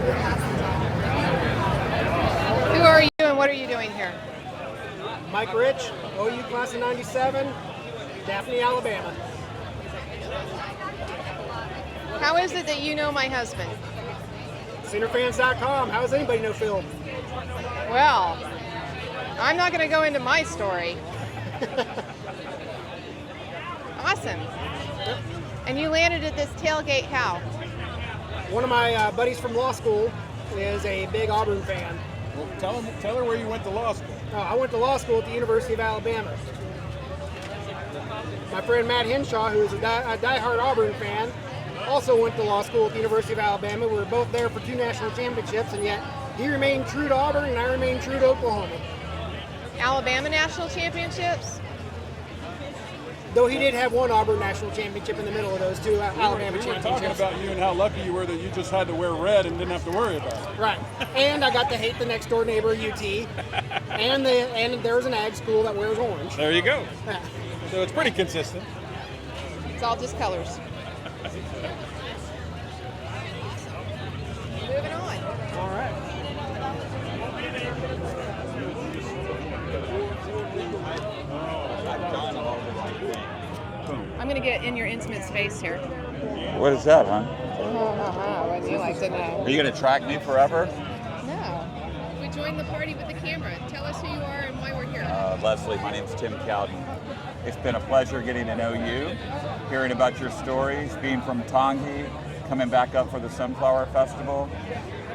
Who are you and what are you doing here? Mike Rich, OU class of 97, Daphne, Alabama. How is it that you know my husband? Centerfans.com. How does anybody know Phil? Well, I'm not going to go into my story. Awesome. And you landed at this tailgate how? One of my buddies from law school is a big Auburn fan. Well, tell her where you went to law school. I went to law school at the University of Alabama. My friend Matt Henshaw, who is a diehard Auburn fan, also went to law school at the University of Alabama. We were both there for 2 national championships, and yet he remained true to Auburn and I remained true to Oklahoma. Alabama national championships? Though he did have one Auburn national championship in the middle of those 2 Alabama We were championships. talking about you and how lucky you were that you just had to wear red and didn't have to worry about it. Right. And I got to hate the next door neighbor, UT. and there's an ag school that wears orange. There you go. So it's pretty consistent. It's all just colors. Moving on. All right. I'm going to get in your intimate space here. What is that, huh? Wouldn't you like to know? Are you going to track me forever? No. We joined the party with the camera. Tell us who you are and why we're here. Leslie, my name's Tim Cowden. It's been a pleasure getting to know you, hearing about your stories, being from Tongi, coming back up for the Sunflower Festival,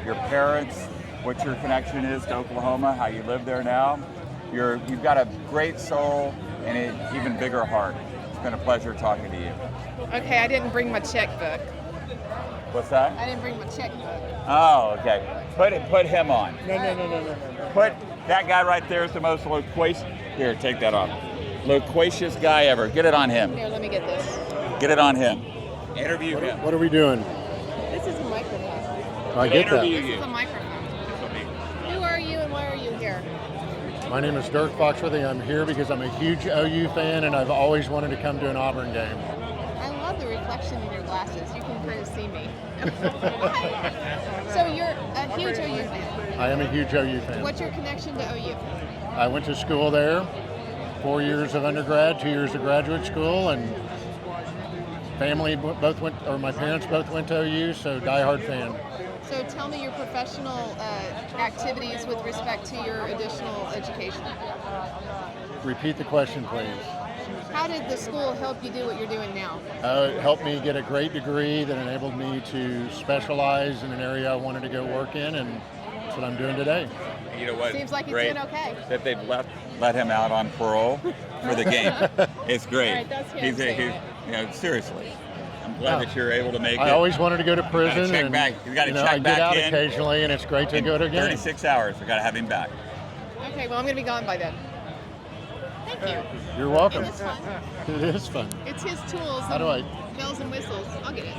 your parents, what your connection is to Oklahoma, how you live there now. You've got a great soul and an even bigger heart. It's been a pleasure talking to you. Okay, I didn't bring my checkbook. What's that? I didn't bring my checkbook. Oh, okay. Put him on. No. Put that guy right there is the most loquacious. Here, take that off. Loquacious guy ever. Get it on him. Here, let me get this. Get it on him. Interview him. What are we doing? This is a microphone. I get that. Interview This is a you. microphone. Who are you and why are you here? My name is Dirk Foxworthy. I'm here because I'm a huge OU fan and I've always wanted to come to an Auburn game. I love the reflection in your glasses. You can kind of see me. So you're a huge OU fan. I am a huge OU fan. What's your connection to OU? I went to school there, 4 years of undergrad, 2 years of graduate school, and my parents both went to OU, so diehard fan. So tell me your professional activities with respect to your additional education. Repeat the question, please. How did the school help you do what you're doing now? It helped me get a great degree that enabled me to specialize in an area I wanted to go work in, and that's what I'm doing today. You know what? Seems like he's Great doing okay. that they've let him out on parole for the game. It's great. All right, that's him saying it. Seriously. I'm glad that you're able to make it. I always wanted to go to prison. check and, back. You gotta check I back get out in. occasionally, and it's great to In go to a game. 36 hours. We got to have him back. Okay, well, I'm going to be gone by then. Thank you. You're welcome. It's fun. It is fun. It's his tools How do I? bells and whistles. I'll get it.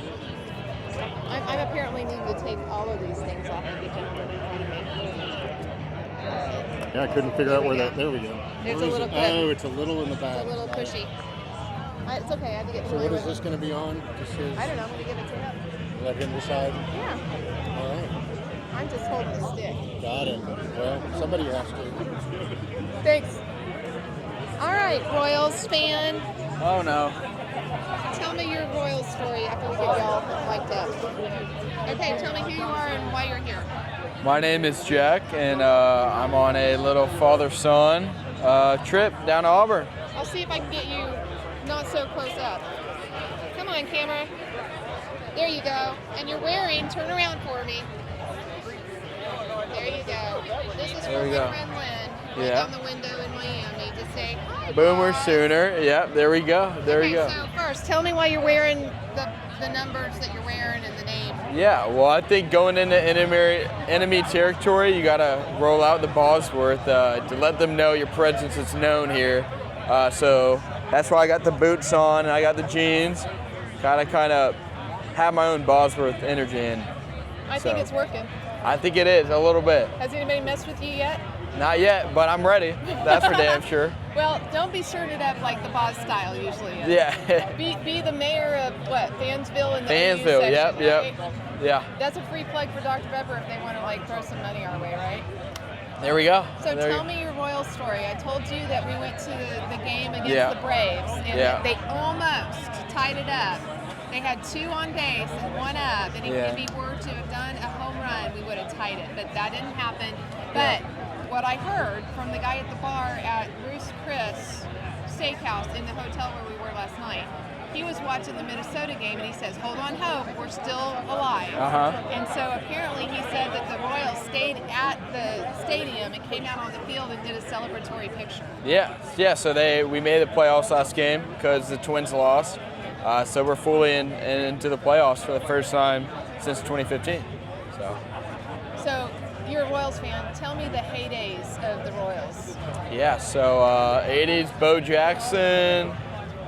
I apparently need to take all of these things off and get them in front of me. Yeah, I couldn't figure out where that. There we go. There's Where a is little it? clip. Oh, it's a little in the It's back. a little pushy. It's okay. I have to get So what familiar is with this going to be on? Just his, I don't know. I'm going to give it to him. Let him decide. Yeah. All right. I'm just holding the stick. Got it. Well, somebody has to. Thanks. All right, Royals fan. Oh no. Tell me your Royals story after we get y'all mic'd up. Okay, tell me who you are and why you're here. My name is Jack, and I'm on a little father-son trip down to Auburn. I'll see if I can get you not so close up. Come on, camera. There you go. And you're wearing, turn around for me. There you go. This is There for we my go. friend Lynn. Right Yeah. down the window in Miami to say hi. Boomer boss. Sooner. Yep, there we go. There we go. So first, tell me why you're wearing the numbers that you're wearing and the name. Yeah, well, I think going into enemy territory, you got to roll out the Bosworth to let them know your presence is known here. So that's why I got the boots on and I got the jeans. Gotta kind of have my own Bosworth energy in. I think it's working. I think it is, a little bit. Has anybody messed with you yet? Not yet, but I'm ready. That's for damn sure. Well, don't be shirted up like the Boz style usually is. Yeah. Be the mayor of what? Fansville in the OU Fansville, section, yep. right? Yeah. That's a free plug for Dr. Pepper if they want to like throw some money our way, right? There we go. So There tell me your Royals story. I told you that we went to the game against Yeah. the Braves, and Yeah. they almost tied it up. They had 2 on base and 1 up, and if we were to have done a home run, we would have tied it, but that didn't happen. But what I heard from the guy at the bar at Bruce Chris Steakhouse in the hotel where we were last night, he was watching the Minnesota game, and he says, hold on hope, we're still alive. And so apparently he said that the Royals stayed at the stadium and came out on the field and did a celebratory picture. Yeah. So we made the playoffs last game because the Twins lost. So we're fully into the playoffs for the first time since 2015. So you're a Royals fan. Tell me the heydays of the Royals. Yeah. So 80s, Bo Jackson.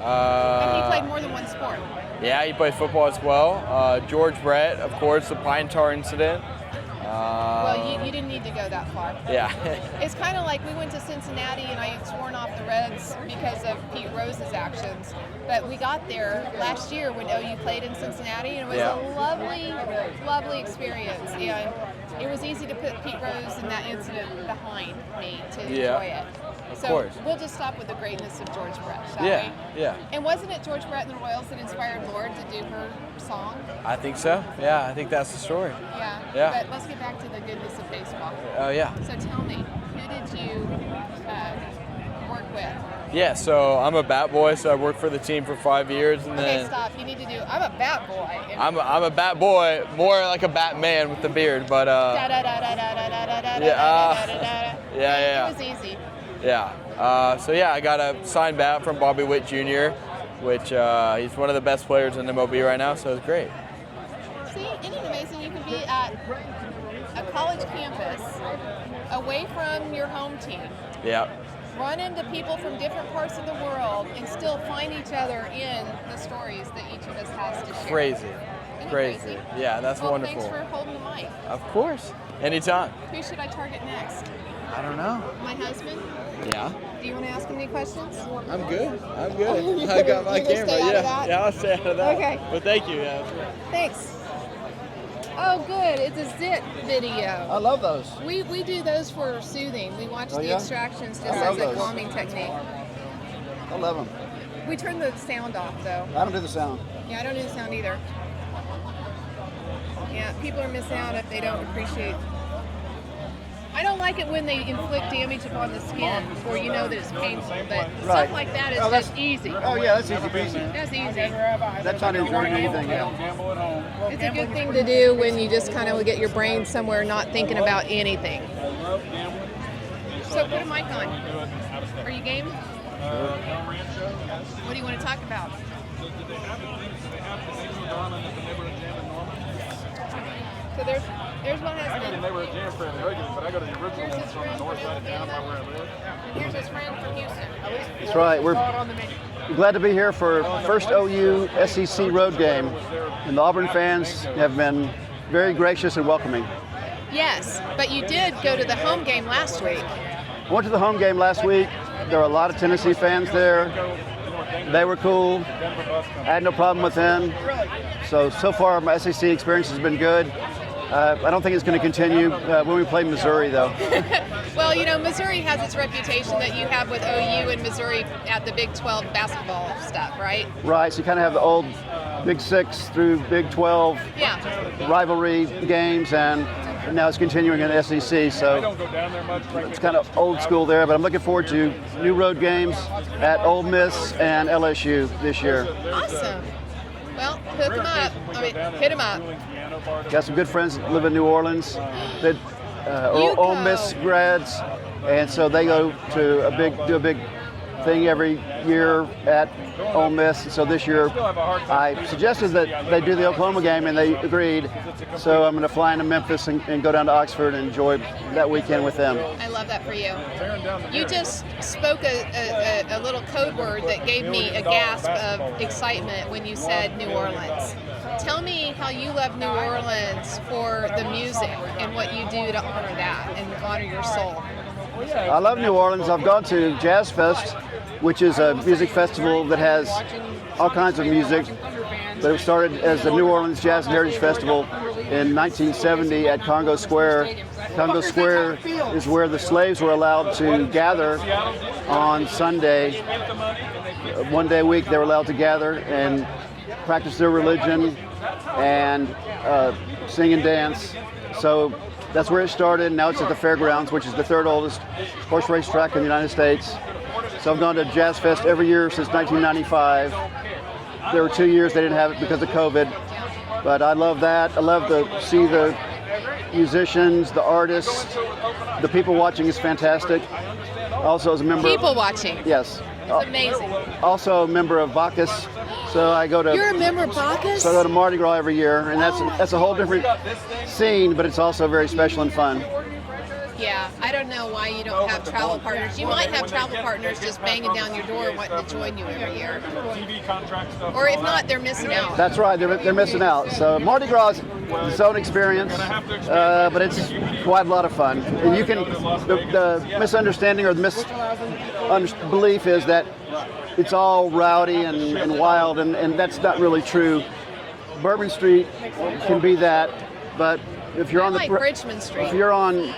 And he played more than one sport. Yeah, he played football as well. George Brett, of course, the Pine Tar incident. Well, you didn't need to go that far. Yeah. It's kind of like we went to Cincinnati and I had sworn off the Reds because of Pete Rose's actions. But we got there last year when OU played in Cincinnati, and it was a lovely, lovely experience. And it was easy to put Pete Rose and that incident behind me to enjoy it. So we'll just stop with the greatness of George Brett, shall we? Yeah. And wasn't it George Brett and the Royals that inspired Lorde to do her song? I think so. Yeah, I think that's the story. Yeah. But let's get back to the goodness of baseball. Oh, yeah. So tell me, who did you work with? Yeah, so I'm a bat boy, so I worked for the team for 5 years, and Okay, then stop. You need to do. I'm a bat boy. I'm a bat boy, more like a Batman with the beard, but yeah. It was easy. Yeah. I got a signed bat from Bobby Witt Jr., which he's one of the best players in MLB right now, so it's great. See, isn't it amazing? You can be at a college campus, away from your home team. Yeah. Run into people from different parts of the world and still find each other in the stories that each of us has to share. Crazy. Yeah, that's wonderful. Thanks for holding the mic. Of course. Anytime. Who should I target next? I don't know. My husband? Yeah. Do you want to ask him any questions? I'm good. You I got my you gonna camera. stay out of that? Yeah, I'll stay out of that. Okay. But thank you. Yeah, that's great. Thanks. Oh, good. It's a zit video. I love those. We do those for soothing. We watch the yeah? extractions just I love as a those. calming technique. I love them. We turn the sound off, though. I don't do the sound. Yeah, I don't do the sound either. Yeah, people are missing out if they don't appreciate. I don't like it when they inflict damage upon the skin or you know that it's painful, but stuff like that is just easy. Oh yeah, that's easy peasy. That's easy. That's not enjoying anything. Gamble at home. It's a good thing to do when you just kind of get your brain somewhere not thinking about anything. So put a mic on. Are you game? What do you want to talk about? So there's my husband. They were a jam friend regularly, but I go to the original Here's his ones on the friend north from side of town by Alabama. where I live. And here's his friend from Houston. That's right. We're glad to be here for first OU SEC road game, and the Auburn fans have been very gracious and welcoming. Yes, but you did go to the home game last week. I went to the home game last week. There were a lot of Tennessee fans there. They were cool. I had no problem with them. So far my SEC experience has been good. I don't think it's going to continue when we play Missouri, though. Well, you know, Missouri has its reputation that you have with OU and Missouri at the Big 12 basketball stuff, right? Right, so you kind of have the old Big 6 through Big 12 rivalry games, and now it's continuing in the SEC, so it's kind of old school there, but I'm looking forward to new road games at Ole Miss and LSU this year. Awesome. Well, hook them up. Hit them up. Got some good friends that live in New Orleans that Ole Miss grads, and so they go to do a big thing every year at Ole Miss. So this year I suggested that they do the Oklahoma game, and they agreed. So I'm going to fly into Memphis and go down to Oxford and enjoy that weekend with them. I love that for you. You just spoke a little code word that gave me a gasp of excitement when you said New Orleans. Tell me how you love New Orleans for the music and what you do to honor that and honor your soul. I love New Orleans. I've gone to Jazz Fest, which is a music festival that has all kinds of music. But it started as the New Orleans Jazz and Heritage Festival in 1970 at Congo Square. Congo Square is where the slaves were allowed to gather on Sunday. One day a week they were allowed to gather and practice their religion and sing and dance. So that's where it started. Now it's at the fairgrounds, which is the third oldest horse race track in the United States. So I've gone to Jazz Fest every year since 1995. There were 2 years they didn't have it because of COVID. But I love that. I love to see the musicians, the artists, the people watching is fantastic. Also as a member People watching. Yes. It's amazing. Also a member of Bacchus. So I go to You're a member of Bacchus? So I go to Mardi Gras every year, and that's a whole different scene, but it's also very special and fun. Yeah, I don't know why you don't have travel partners. You might have travel partners just banging down your door wanting to join you every year. Or if not, they're missing out. That's right, they're missing out. So Mardi Gras is its own experience, but it's quite a lot of fun. And you can, the misunderstanding or the misbelief is that it's all rowdy and wild, and that's not really true. Bourbon Street can be that, but if you're on like Bridgman Street. if you're on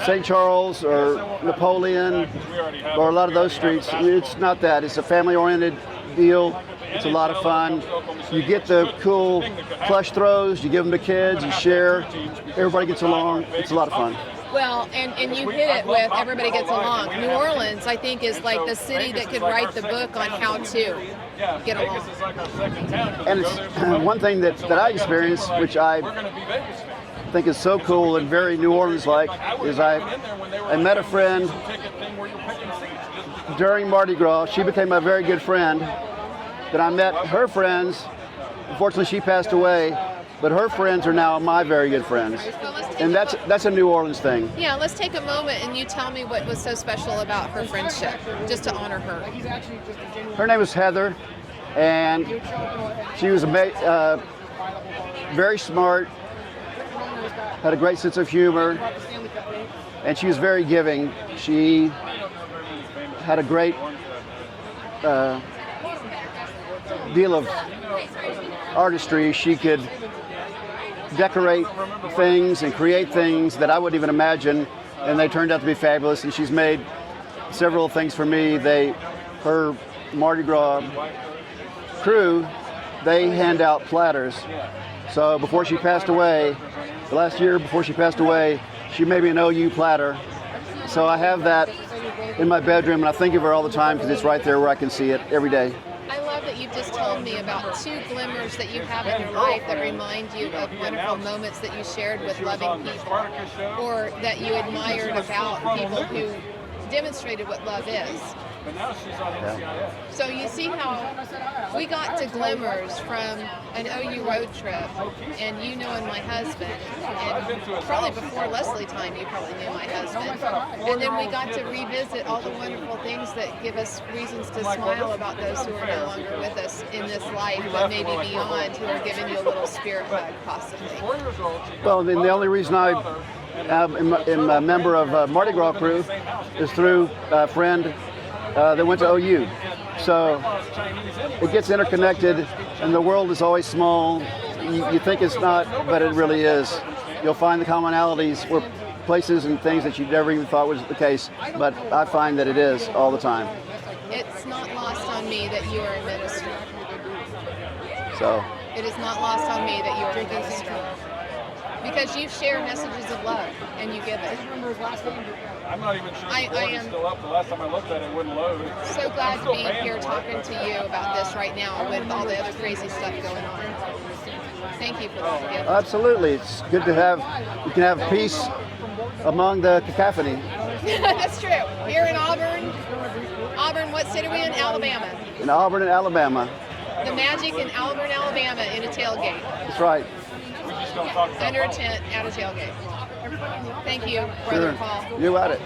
St. Charles or Napoleon or a lot of those streets, it's not that. It's a family-oriented deal. It's a lot of fun. You get the cool plush throws, you give them to kids, you share. Everybody gets along. It's a lot of fun. Well, and you hit it with everybody gets along. New Orleans, I think, is like the city that could write the book on how to get along. And it's one thing that I experienced, which I think is so cool and very New Orleans-like, is I met a friend during Mardi Gras. She became a very good friend. Then I met her friends. Unfortunately, she passed away, but her friends are now my very good friends. And that's a New Orleans thing. Yeah, let's take a moment and you tell me what was so special about her friendship, just to honor her. Her name was Heather, and she was very smart, had a great sense of humor, and she was very giving. She had a great deal of artistry. She could decorate things and create things that I wouldn't even imagine, and they turned out to be fabulous. And she's made several things for me. Her Mardi Gras crew, they hand out platters. So before she passed away, the last year before she passed away, she made me an OU platter. So I have that in my bedroom, and I think of her all the time because it's right there where I can see it every day. I love that you've just told me about 2 glimmers that you have in your life that remind you of wonderful moments that you shared with loving people, or that you admired about people who demonstrated what love is. Yeah. So you see how we got to glimmers from an OU road trip, and you knowing my husband, and probably before Leslie time you probably knew my husband, and then we got to revisit all the wonderful things that give us reasons to smile about those who are no longer with us in this life, but maybe beyond, who are giving you a little spirit hug possibly. Well, then the only reason I am a member of Mardi Gras crew is through a friend that went to OU. So it gets interconnected, and the world is always small. You think it's not, but it really is. You'll find the commonalities where places and things that you never even thought was the case, but I find that it is all the time. It's not lost on me that you are a minister. So It is not lost on me that you are a minister. Because you share messages of love, and you give it. I'm not even sure I the board is am still up. The last time I looked at it, it wouldn't load. So glad to be here talking to you about this right now with all the other crazy stuff going on. Thank you for that gift. absolutely, it's good to have, you can have peace among the cacophony. That's true. Here in Auburn, what city are we in? Alabama. In Auburn and Alabama. The magic in Auburn, Alabama in a tailgate. That's right. Under a tent at a tailgate. Thank you, Brother Sure. Paul. You're at it.